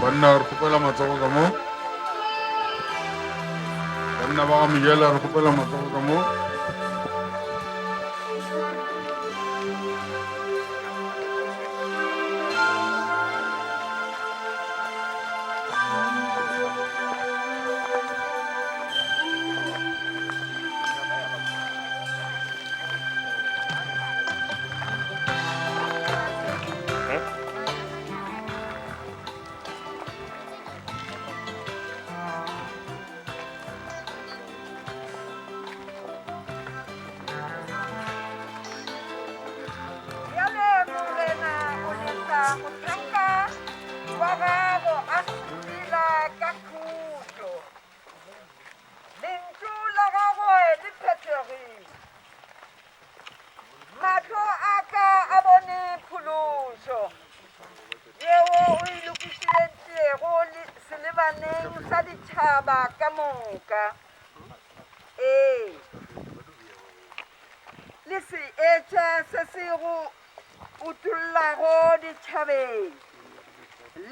Banna recupera matsogo ka mo. Banna ba Miguel recupera matsogo ka mo.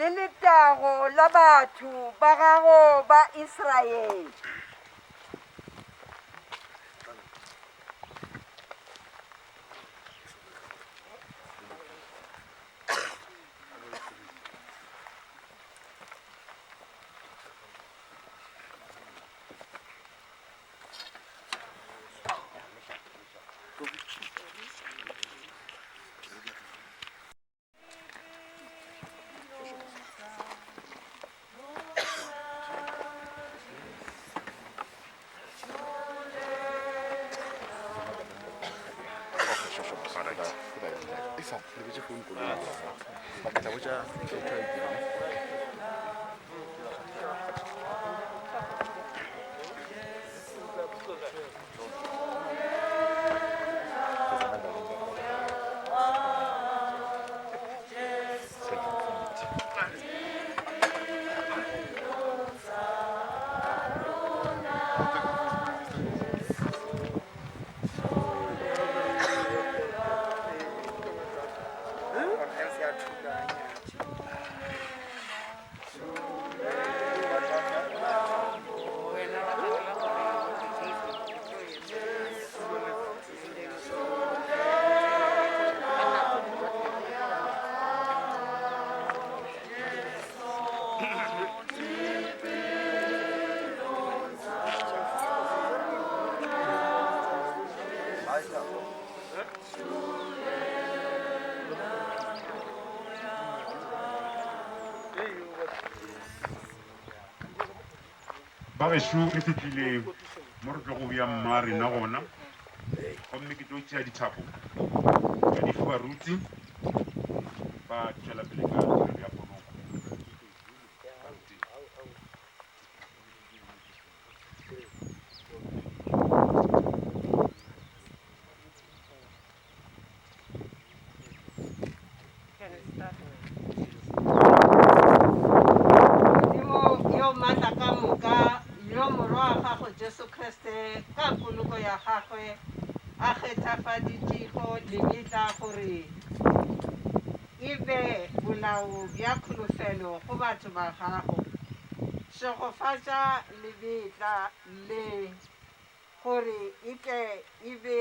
le letago la batho ba gago ba Israele. ba gešo re fitlhile mo re tlo go bja mma rena gona gomme ke tlo tšea dithapo ka di fiwa rutsi ba tšwela pele ka tirelo ya poloko. Jesu Kriste ka poloko ya gagwe a kgethafaditšego lebitla gore e be bolao bja kholofelo go batho ba gago. Šegofatša lebitla le gore e tle e be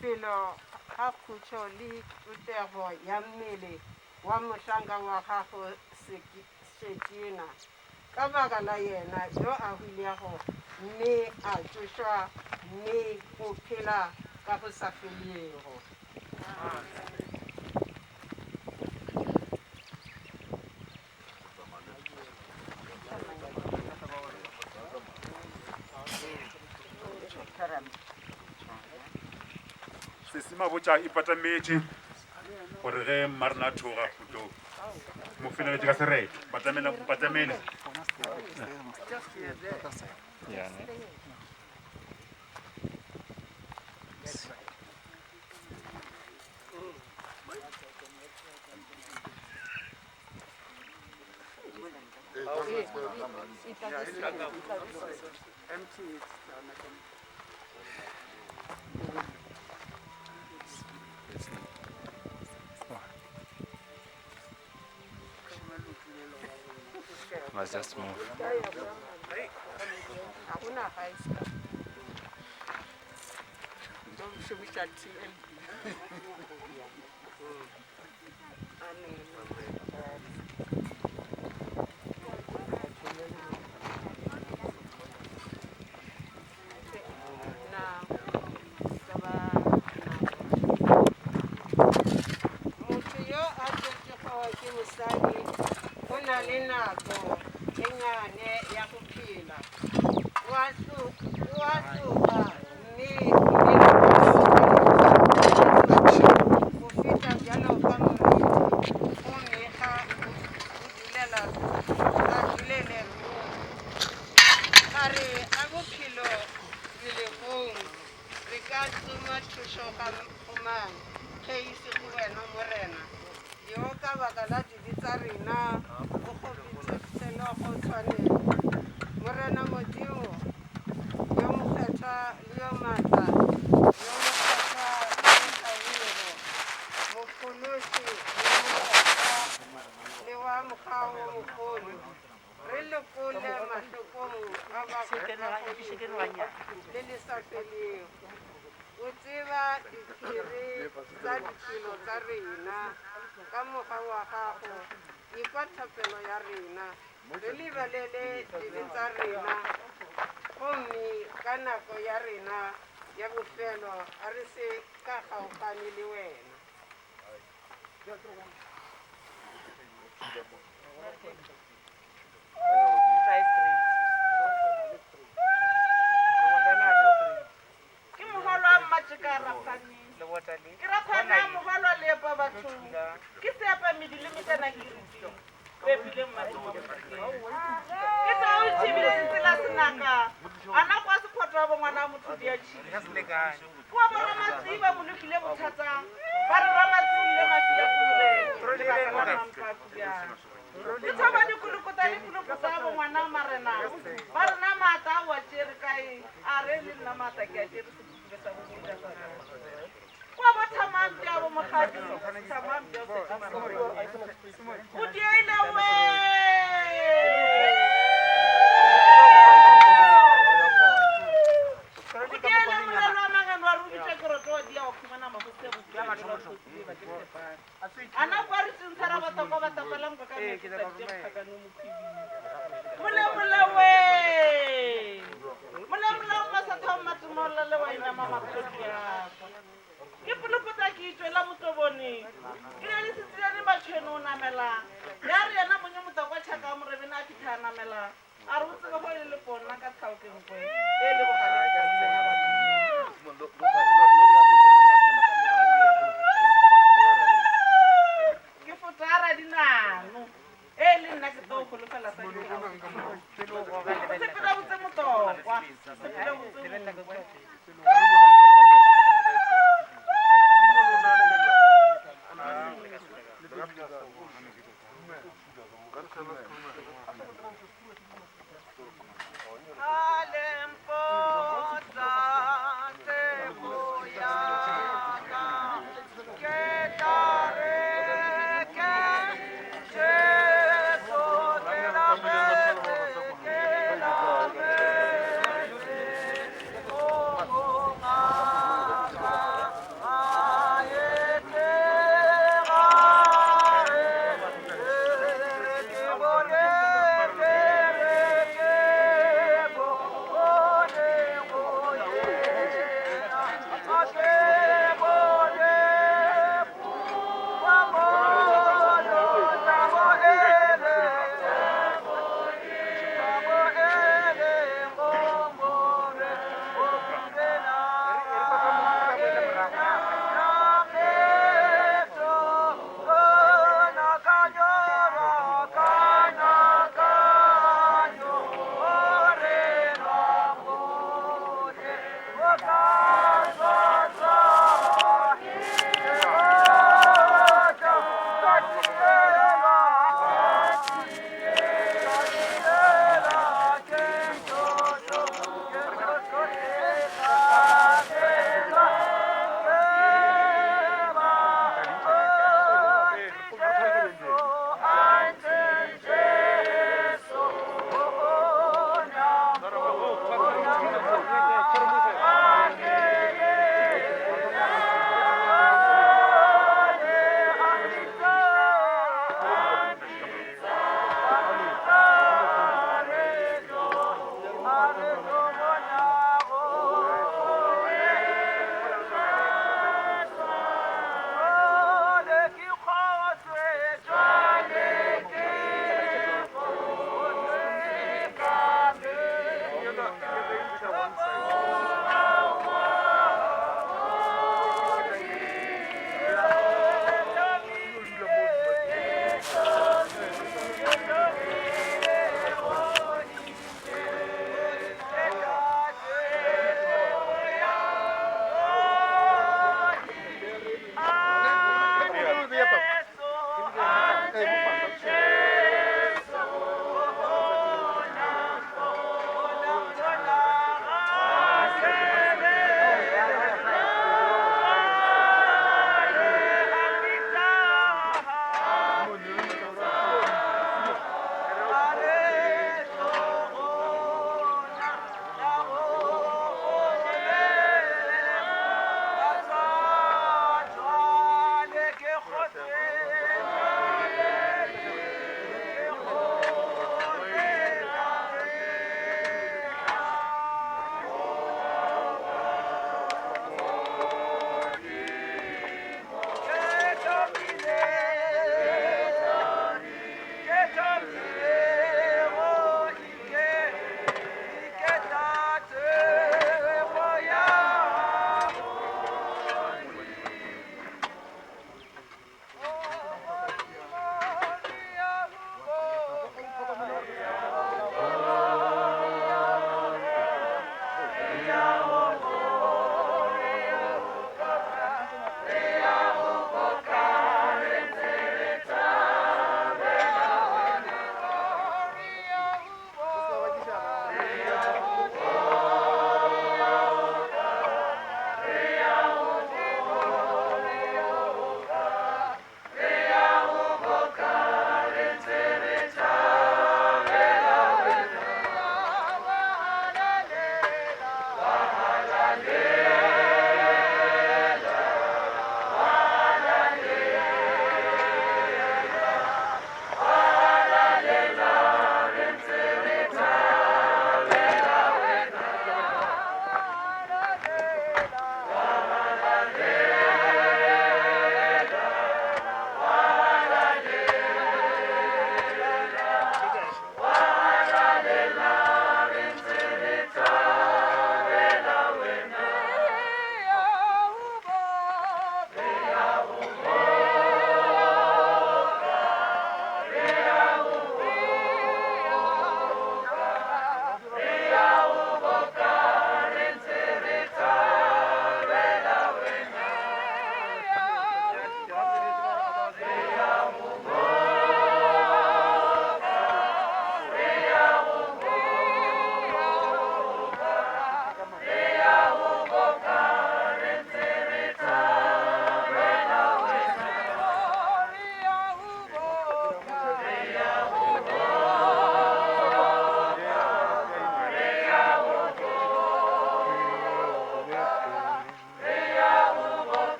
felo ga khutšo le tutego ya mmele wa mohlanka wa gago Šekina ka baka la yena yo a hwilego mme a tšošwa mme o phela ka go sa felego. Sesima botša e patametše gore ge mmarena a thoga go mo feleletše ka serete patamele Let's just move. batho ke seapamedi le metana ke rutile be bile mmatimo ke tsa o tshibile tsela senaka ana kwa sephoto wa ngwana motho dia tshile kwa bona matsiba mo lokile bothata ba re ba matsile mafia pulele le ba ka mampa pula ke tsaba dikulukota le kulukota ba ngwana marena ba rena mata wa tshere kae a re le nna mata ke a tshere se sa go dira sa kwa ba thamampi a bo mogadi thamampi a se o diele we o diele molelo wa magano wa rubitse koroto wa dia wa khumana mabose ana kwa re tshara batho ba batapelang ka me ke tsa dikgakano mo TV mole we mole ma sa thoma tmolla le wa ina mama photia ke pulupota ke itwela motobone ke le sitsane ba tshweno namela ya re yana monyo motokwa tshaka mo re bena fitha namela a re utse go le ponna ka tlhaukeng kwe e le bogale ka tsena batho ke fotara dinano e le nna ke to go lefela sa ke sepela botse motokwa sepela botse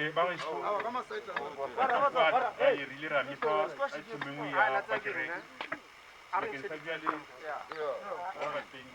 bageso ba erile ra mefa a tshomengwe ya bakereke bakeng sa bjale ba bateng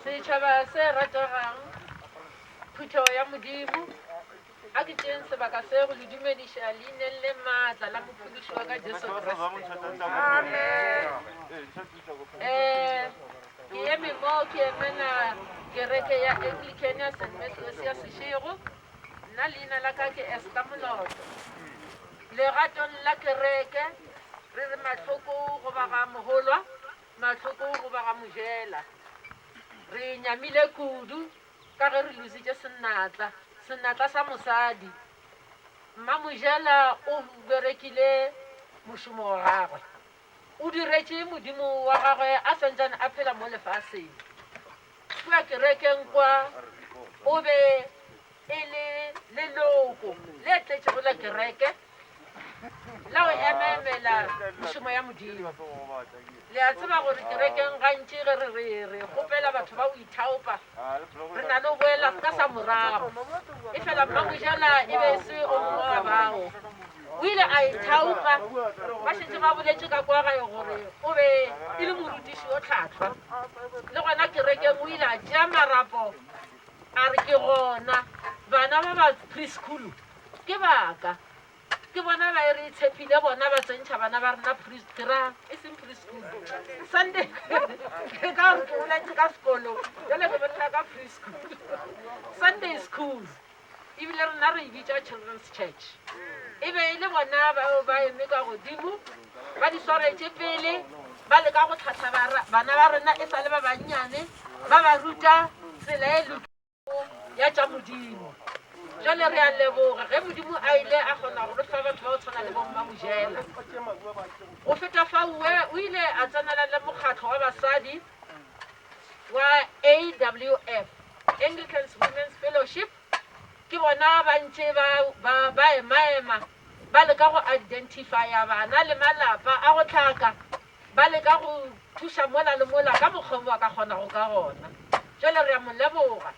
setšhaba se ratogang phutho ya modimo a ke teng sebaka se go le dumediša leineng le maatla la mophediši wa ka jesu kriste. Ke eme mo ke emena kereke ya Anglican ya St. Matthews ya Seshego. Nna leina la ka ke Esther Moloto. Legatong la kereke re re mahloko go ba ga mogolwa, mahloko go ba ga mojela. Re nyamile kudu ka ge re lusitše senatla sa mosadi. Mmamojela o berekile mošomo wa gagwe, o diretše modimo wa gagwe a santsane a phela mo lefaseng. Kua kerekeng kwa o be e le leloko le tletšego la kereke la go ememela mošomo ya modimo. Le a tseba gore kerekeng gantši ge re kgopela batho ba o ithaopa re na le go boela ka sa morago. E fela mmamojela e be se o mongwe wa bao o ile a ithaopa, ba šetse ba boletše ka kwa gae gore o be e le morutiši o tlhatlhwa. Le gona kerekeng o ile a tšea marapo a re ke gona bana ba ba preschool ke baka ke bona ba re tshepile bona ba tsentšha bana ba rena kra e seng preschool Sunday ka re ke boletše ka sekolo jale ke bolela ka preschool Sunday schools ebile rena re bitša children's church. E be e le bona bao ba eme ka godimo ba di swaretše pele ba leka go tlhatlha bana ba rena e sa le ba bannyane ba ba ruta tsela e lokilego ya tša modimo. Jale re a leboga ge modimo a ile a kgona go re fa batho ba go tshwana le bommamojela. Go feta fauwe o ile a tsenela le mokgatlo wa basadi wa AWF, Anglican Women's Fellowship. Ke bona ba ntše ba emaema ba leka go identifya bana le malapa a go tlhaka, ba leka go thuša mola le mola ka mokgweng wa ka kgona go ka gona. Jale re a mo leboga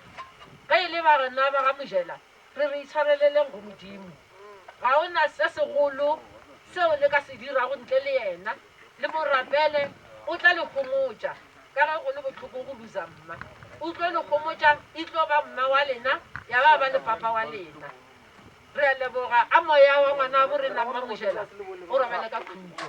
ge e le ba rena ba ga mojela re re itshwareleleng go modimo. Ga o na se segolo seo le ka se dirago ntle le yena, le mo rapele o tla le gomotša ka ge go le botlhoko go lusa mma. O tlo le gomotša e tlo ba mma wa lena ya ba le papa wa lena. Re a leboga a moya wa ngwana bo rena mmamojela o robele ka khutso.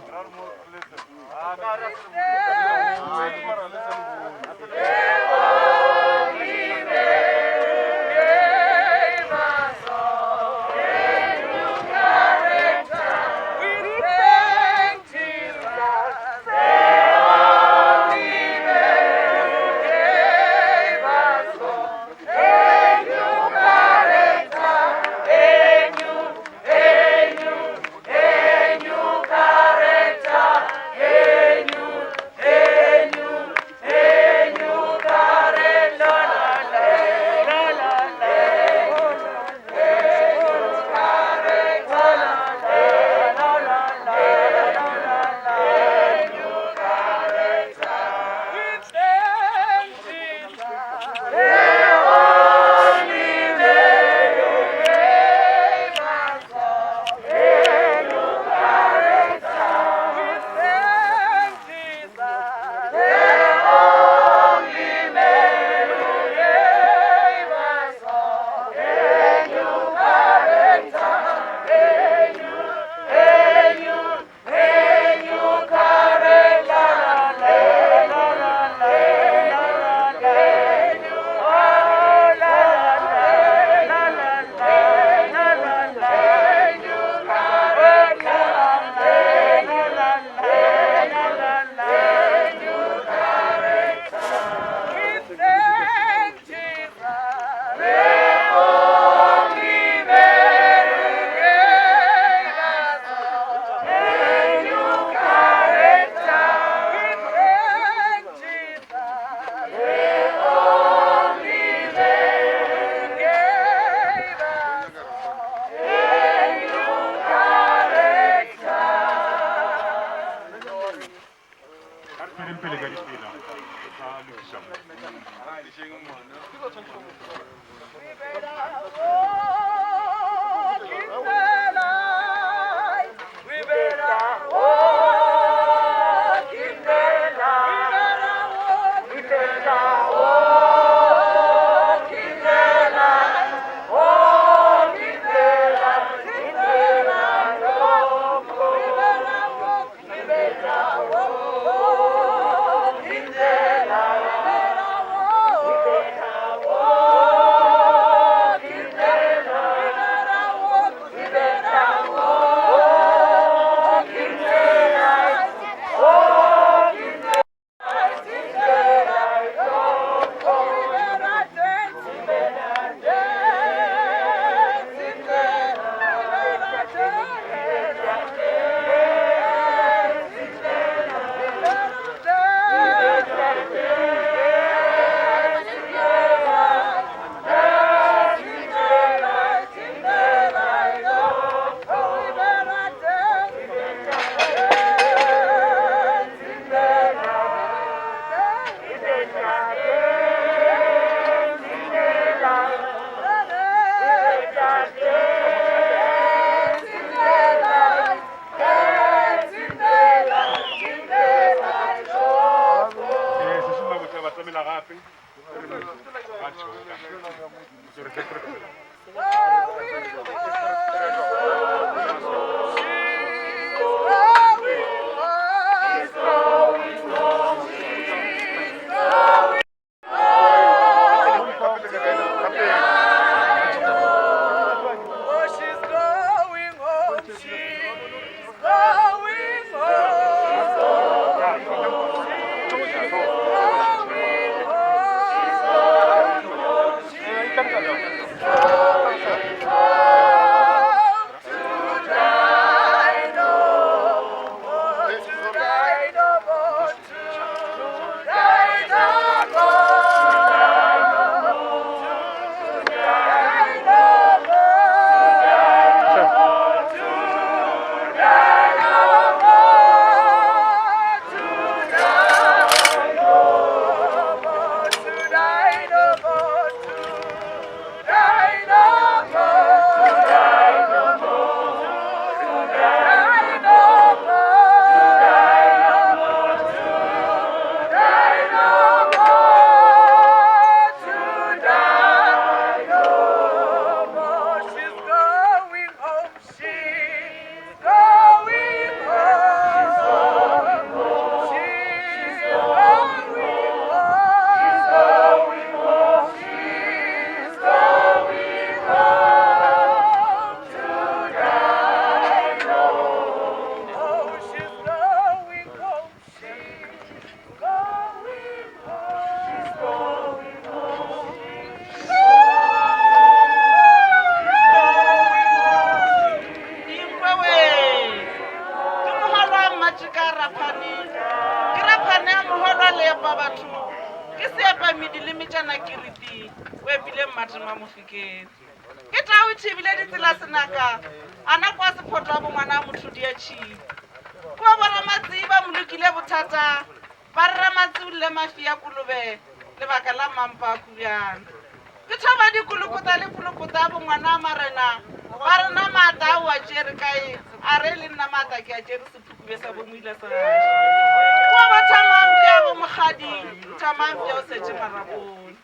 tsela senaka a na kwa sephoto wa bongwana a mothodi ya tšhipi kua boramatsi ba mo lokile bothata ba rera matsi o lle mafi ya kolobe lebaka la mampa a kubjana ke thoba dikolopota le polopota a bongwana a marena ba rena maata a o a tšere kae a re le nna maata ke a tšere sephukube sa bomoila sa gae kua ba thamampe a bomogadi thamampe o setse marabone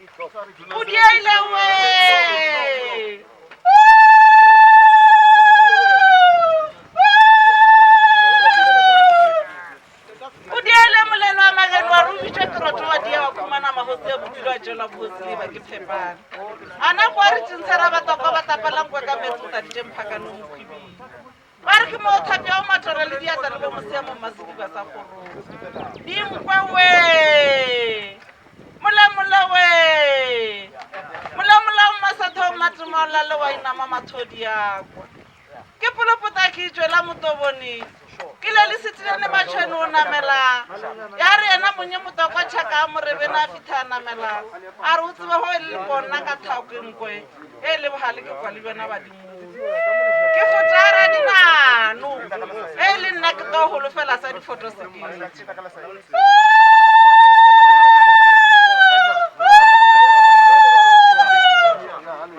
o dieile we o diele molelo wa mageno wa robitšwa keroto wa dia wa khumana magosi a bodilo a tšela bogosi le ba ke phepana a na go a re tšentshera batoko ba tapelang kwa ka metsi o taditše mphakanong mokgwibile ba re ke mo o thapja o matora le diata le bo moseamo mmasediba sa kgoro dinkwe we molemola we molemola o masatho o matemaola le wa inama mathodi yakwa ke polopota ke itšwela motobone ke le le setilane matšhwane o namela ya re yena monye motokwa tšhaka a morebene a fitlha a namela a re o tseba go e le bona ka thaokenkwe e le bogale ke kwa le bena badimong ke fotara dinano e le nna ke to golofela sa difotosekete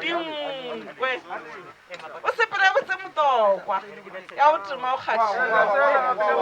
dinkwe o sepele botse motokwa ya o tema o kgašia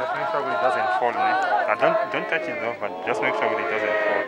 Just make sure it doesn't fall, man. Don't touch it though, but just make sure it doesn't fall.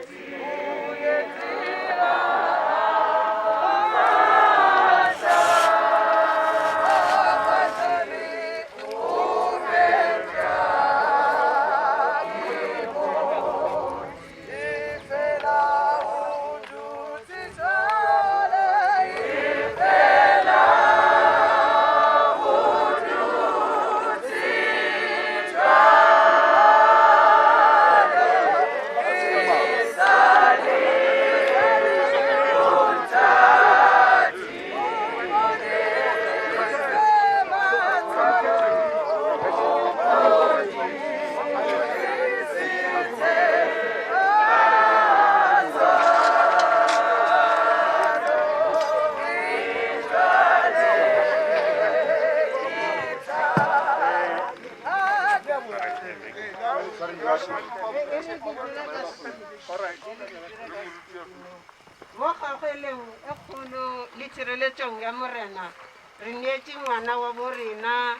Mo gagweleng e kgolo le tshireletsong ya morena re neetse ngwana wa borena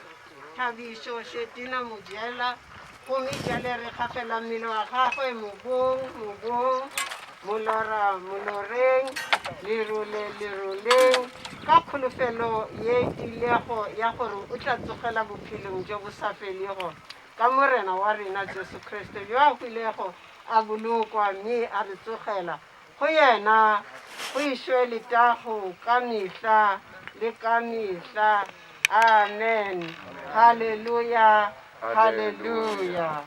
Thabiso Shetina Mojela gomme jale re gafela mmele wa gagwe mobong molora moloreng leroleng ka kgolofelo ye tilego ya gore o tla tsogela bophelong jo bo sa felego ka morena wa rena Jesu Kriste yo a hwilego a bolokwa mme a re tsogela go yena go išwe letago ka mehla le ka mehla. Amen. Hallelujah. Hallelujah.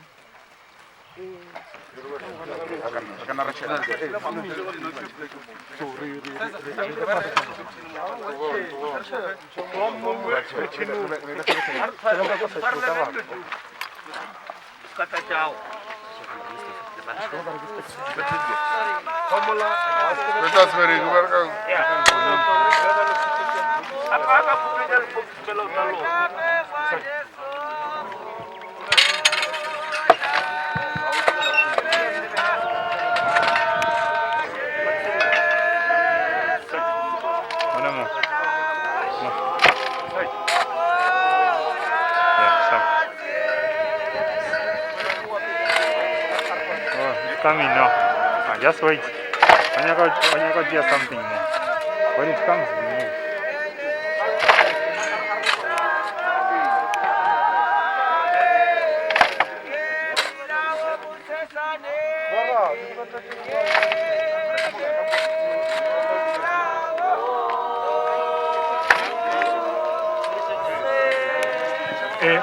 Coming now. Just wait. When you go do something more. When it comes, we move.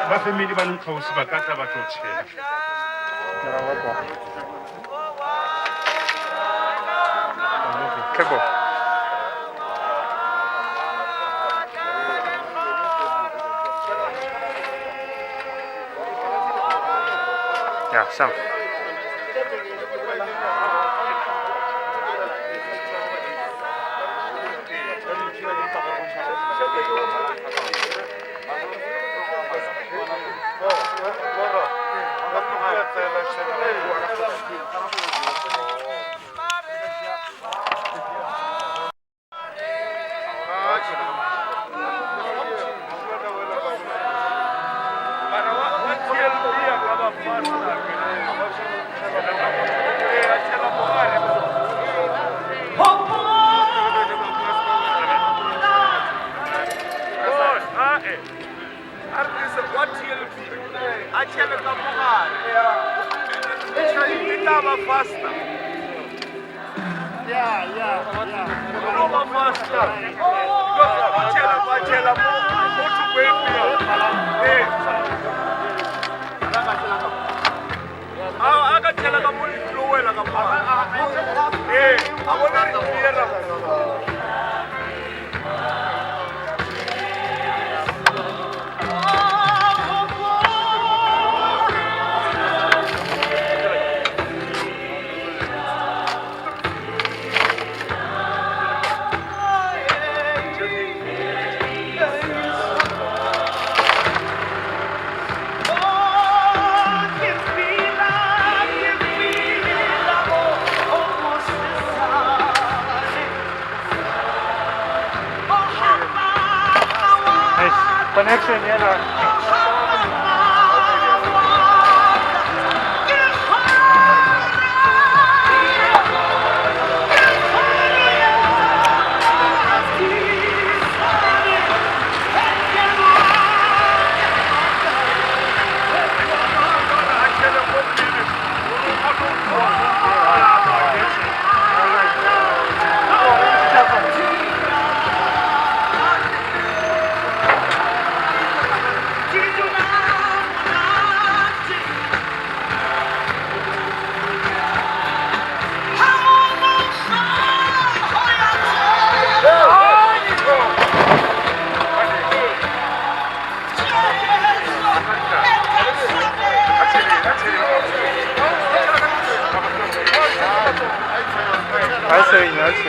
ba family ba leng close ba ka tla ba tlo tšhela Cable. Yeah, Sam. Connection, yeah. I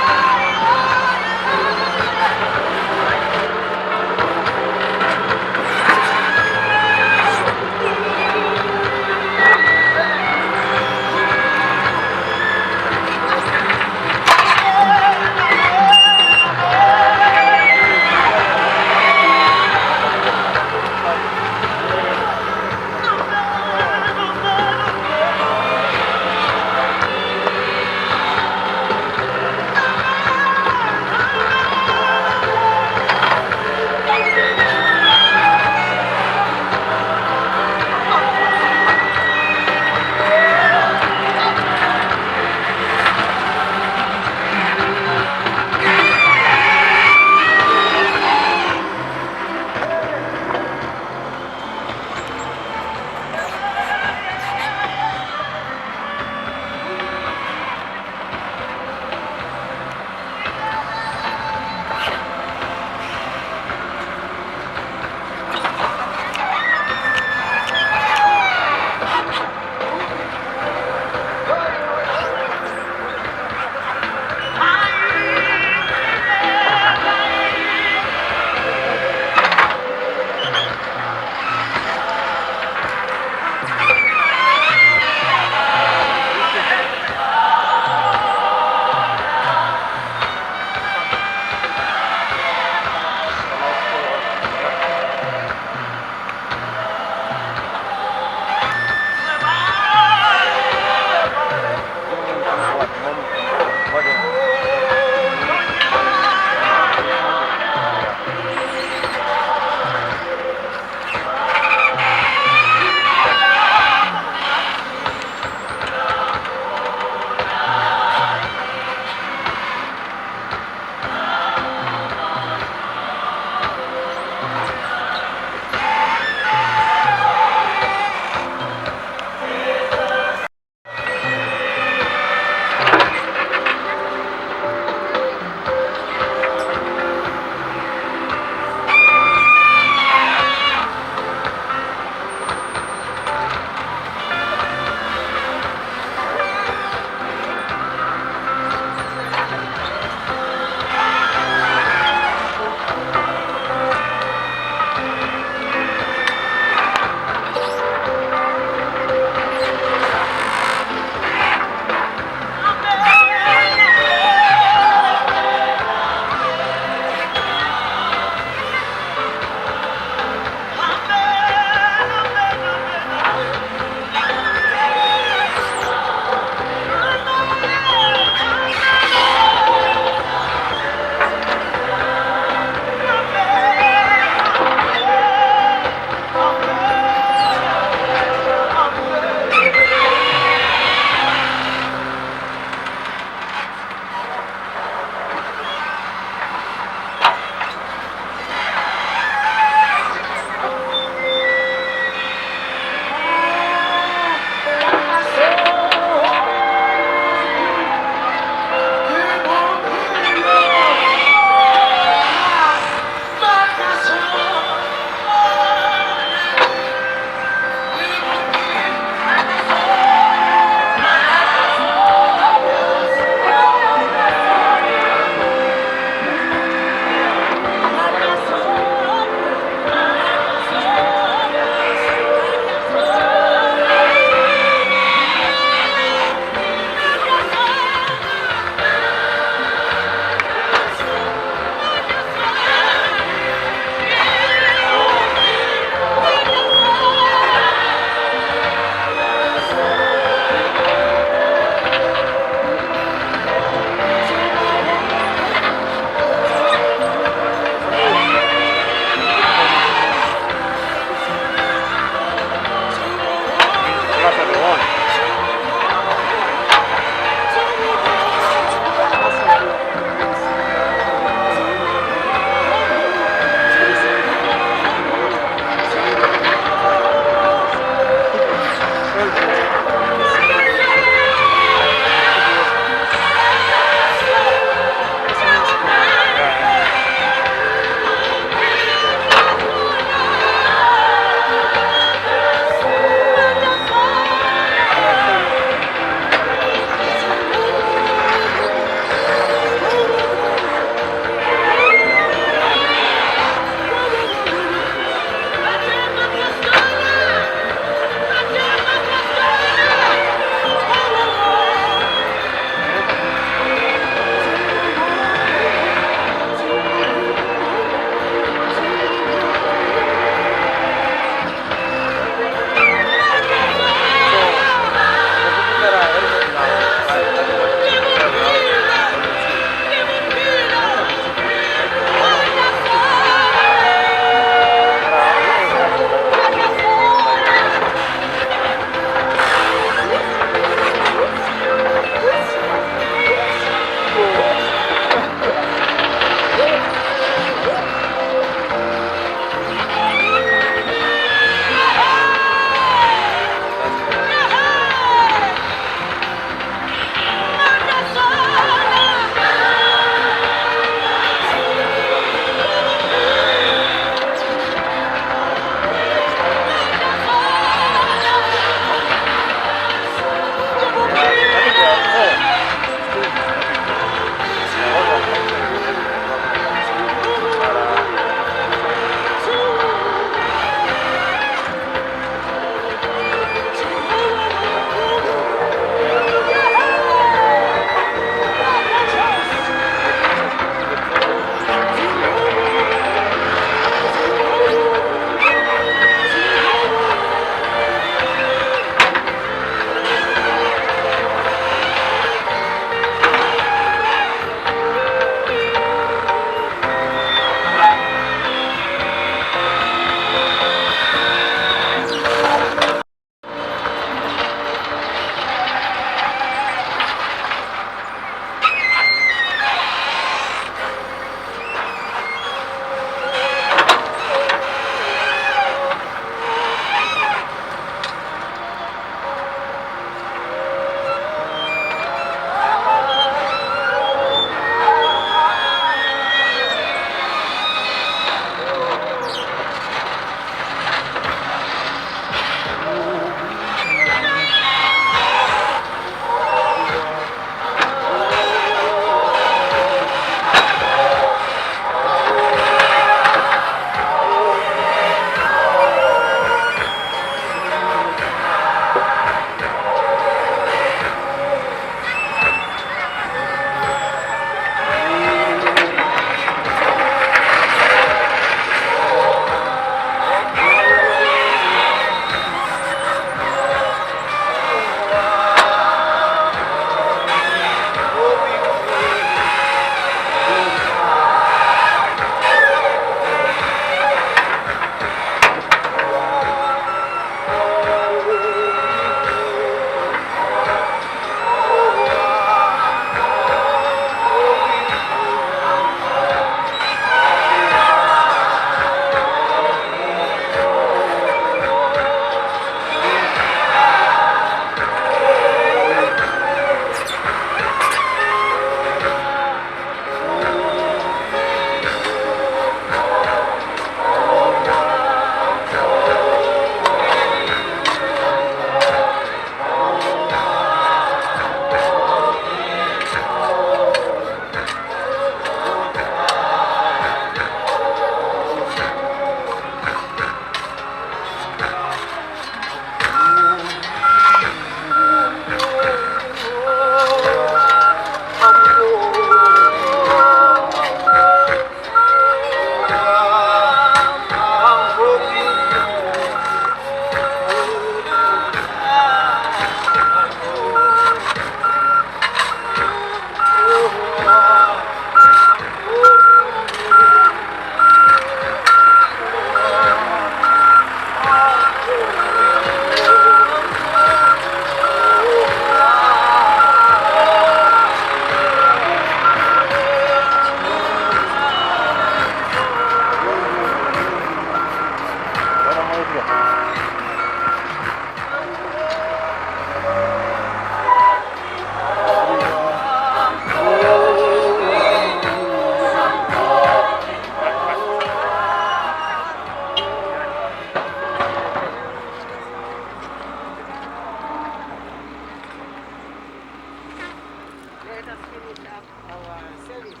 our service.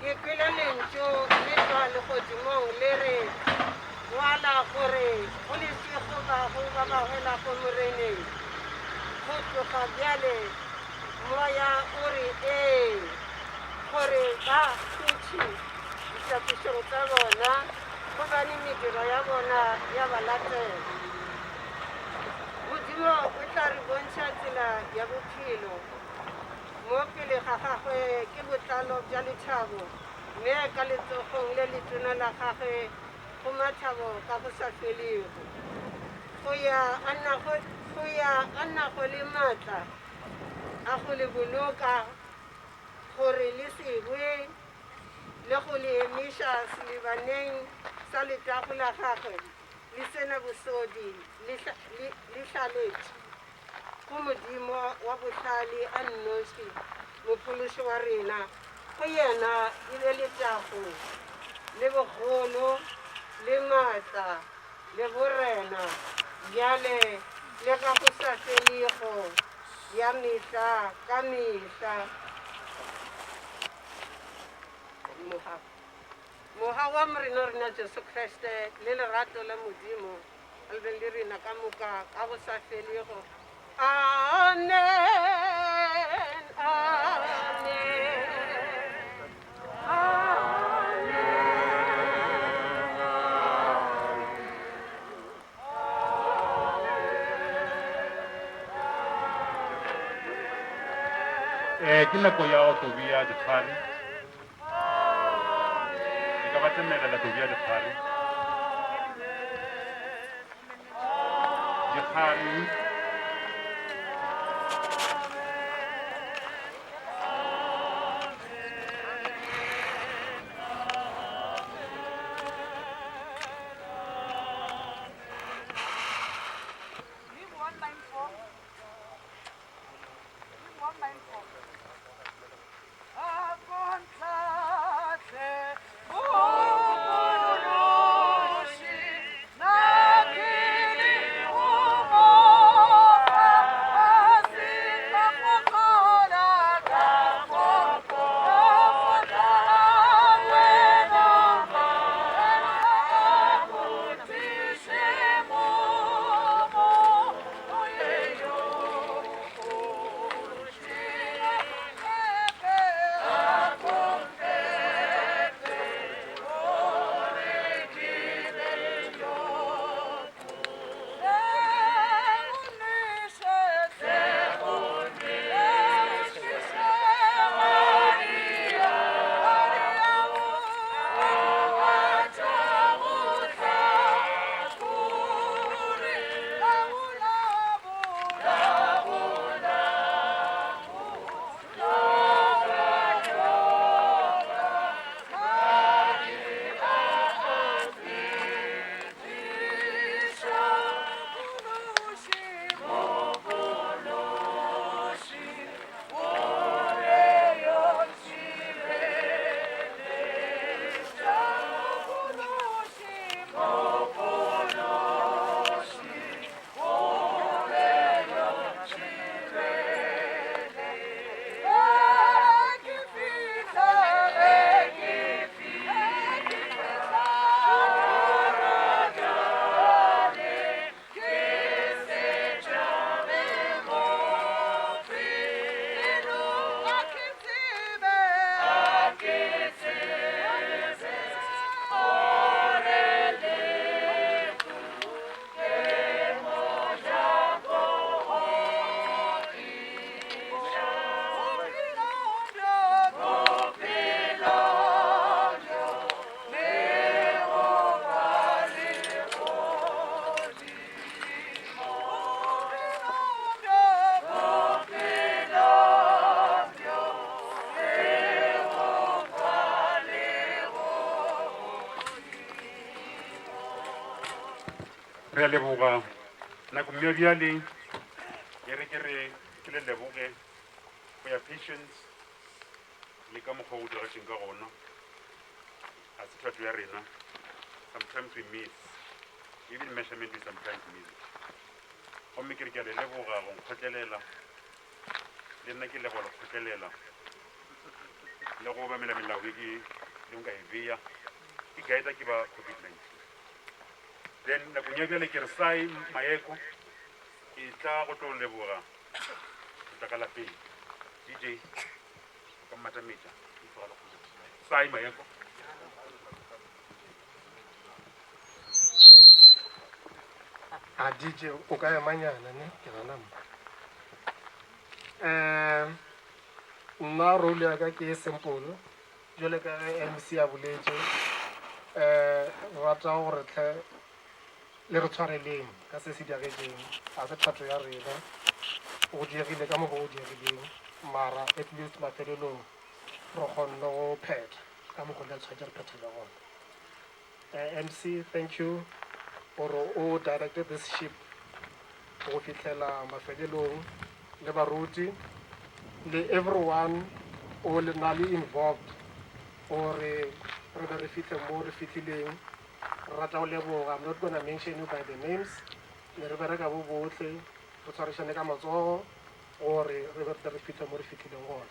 Ke kwele lentso le tswa legodimong le re wala gore go le sego ba goela go moreneng go tloga bjale moya o re ee gore ba khutši ditlhapišong tsa bona gobane mediro ya bona ya ba latela. Modimo o tla re bontšha tsela ya bophelo. Mo pele ga gagwe ke botlalo bja lethabo, mme ka letsogong le letona la gagwe go mathabo ka go sa felego. Go ya a nago le maatla a go le boloka gore le se bwe le go le emiša selebaneng sa letago la gagwe le sena bosodi le hlaletše go Modimo wa bohlale a nnoši mophološi wa rena. Go yena e be letago le bogolo le maatla le borena bjale le ka go sa felego ya mehla ka mehla. Moga wa morena rena Jesu Kriste le lerato la Modimo le be le rena ka moka ka go sa felego. Amen, amen, ke nako ya go tobia dikgare e ka ba tsemelela tobia dikgare re a leboga nako mme bjale e re ke le leboge go ya patience le ka mokgwa o dirageng ka gona a se thato ya rena. Sometimes we miss, even measurement we sometimes miss. Gomme ke re ke a le leboga go nkgotlelela le nna ke lego le kgotlelela le go obamela melao e ke le nka e beya ke guide ke ba COVID-19. Then nakong ya bjale ke re Sai Mayeko e tla go tlo leboga go tla ka lapeng. DJ ka mmatametša Sai Mayeko. A DJ o ka emanyana ne ke rana nna role ya ka ke e simple jwale ka MC ya boletse rata gore tle le re tshwareleng ka se se diragetseng a se thato ya rena o diegile ka mogo o diegileng mara at least mafelelong re kgonne go phetha ka mogo le tshwantse re phethele gona. MC, thank you for o directed this ship go fitlhela mafelelong le baruti le everyone o le na le involved gore re be re fitlhe mo re fitlhileng. Rata go leboga, I'm not going to mention you by the names, le re bereka bo botlhe re tshwarešane ka matsogo gore re be re fitlhe mo re fitlhileng gone.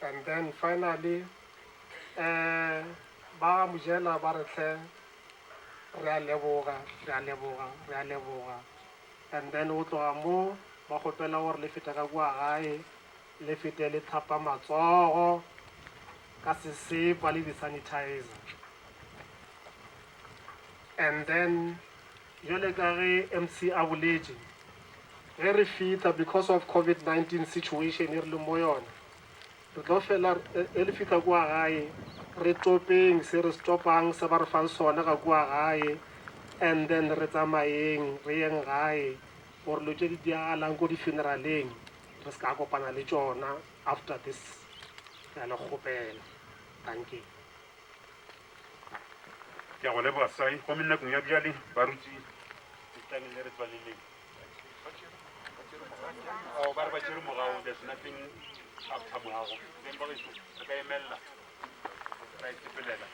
And then finally ba mojela ba re tle re a leboga, and then o tloga mo ba gopela gore le feta ka kua gae le fete le thapa matsogo ka sesepa le di-sanitizer. And then jwale ka ge MC a boletse ge re fita because of COVID-19 situation e re le mo yona re tlo fela e le fita kua gae re topeng se re stopang se ba re fang sona ka kua gae, and then re tsamayeng re yeng gae gore lo tse di diagalang ko di-funeraleng re se ka kopana le tšona after this ya le kgopela. Thank you. Ke a go leboga Sai gomme nakong ya bjale baruti setlang le re tswaleleng ba re ba tšere morago, there's nothing after morago then ba re ka emelela ra itepelela.